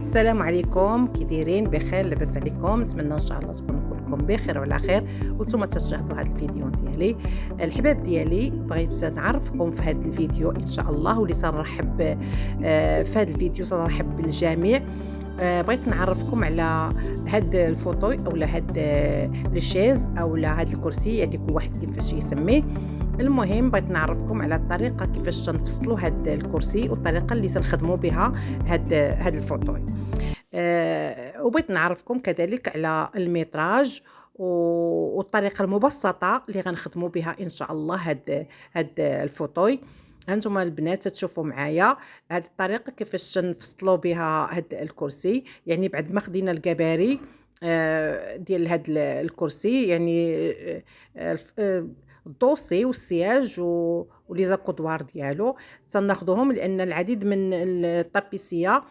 السلام عليكم، كي دايرين؟ بخير؟ لاباس عليكم؟ نتمنى ان شاء الله تكونوا كلكم بخير وعلى خير وانتم تشاهدوا هذا الفيديو ديالي. الحباب ديالي، بغيت نعرفكم في هذا الفيديو ان شاء الله، واللي سنرحب في هذا الفيديو سنرحب بالجميع. بغيت نعرفكم على هاد الفوطوي اولا هاد الشيز اولا هاد الكرسي، يعني كل واحد كيفاش يسميه. المهم بغيت نعرفكم على الطريقه كيفاش تنفصلوا هاد الكرسي والطريقه اللي تنخدموا بها هاد الفوطوي. وبغيت نعرفكم كذلك على الميتراج والطريقه المبسطه اللي غنخدموا بها ان شاء الله هاد الفوطوي. هانتوما البنات تشوفوا معايا هذه الطريقه كيفاش تنفصلوا بها هاد الكرسي، يعني بعد ما خدينا الكباري ديال هاد الكرسي، يعني الدوسي والسياج ولي زاكودوار ديالو تناخذوهم، لان العديد من الطابيسيه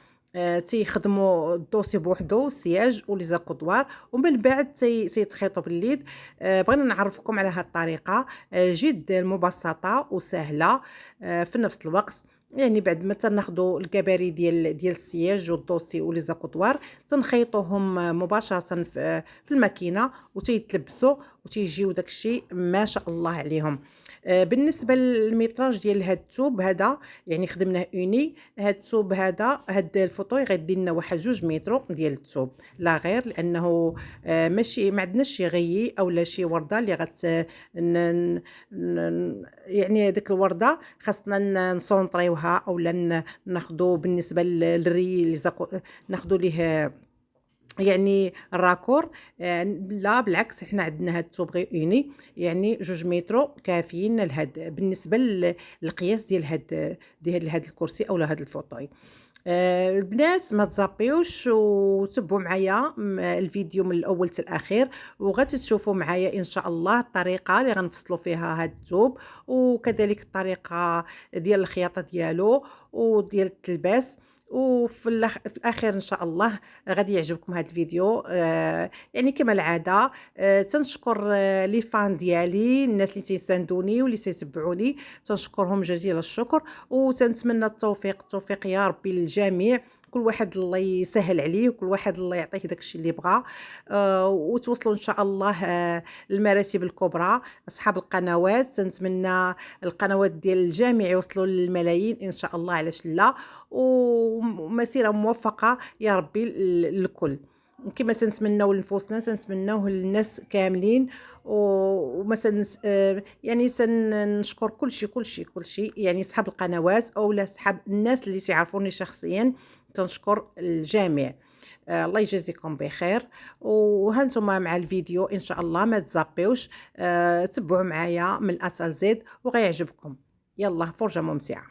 تيخدموا الدوسي بوحدو السياج ولي زاكودوار، ومن بعد تيتخيطوا باليد. بغينا نعرفكم على هذه الطريقه جد مبسطه وسهله في نفس الوقت. يعني بعد ما تناخذوا الكباري ديال السياج والدوسي ولي زاكودوار تنخيطوهم مباشره في الماكينه وتيتلبسوا وتيجيو داكشي ما شاء الله عليهم. بالنسبه للميتراج ديال هاد الثوب هذا، يعني خدمناه اوني. هاد الثوب هاد الفوطوي غيدير لنا واحد 2 متر ديال الثوب، لا غير، لانه ماشي ما عندناش شي غيي اولا شي ورده اللي يعني هذيك الورده خاصنا نسونطريوها اولا ناخذوا بالنسبه للري اللي ناخذوا ليه يعني الراكور. لا بالعكس، احنا عندنا هاد الثوب غير اوني، يعني 2 متر كافيين لهاد بالنسبه للقياس ديال هاد الكرسي اولا هاد الفوطوي. البنات ما تزابيوش وتبعوا معايا الفيديو من الاول حتى الاخير، وغتشوفوا معايا ان شاء الله الطريقه اللي غنفصلوا فيها هاد الثوب، وكذلك الطريقه ديال الخياطه ديالو وديال التلباس. في الاخير ان شاء الله غادي يعجبكم هذا الفيديو. يعني كما العاده تنشكر لي فان ديالي، الناس اللي تيساندوني واللي تيتبعوني، تنشكرهم جزيل الشكر، وتنتمنى التوفيق يا ربي للجميع. كل واحد الله يسهل عليه، وكل واحد الله يعطيه داكشي اللي بغى. وتوصلوا ان شاء الله للمراتب الكبرى. اصحاب القنوات تنتمنى القنوات ديال الجميع يوصلوا للملايين ان شاء الله، علاش لا، ومسيره موفقه يا ربي للكل. كما تنتمناو لنفوسنا تنتمناوه للناس كاملين. ومثلا يعني سنشكر كل شيء، يعني اصحاب القنوات اولا اصحاب الناس اللي تعرفوني شخصيا، تنشكر الجميع. الله يجازيكم بخير. وهانتم مع الفيديو ان شاء الله ما تزابيوش، تبعوا معايا من الأ زد وغيعجبكم. يلا فرجه ممتعه.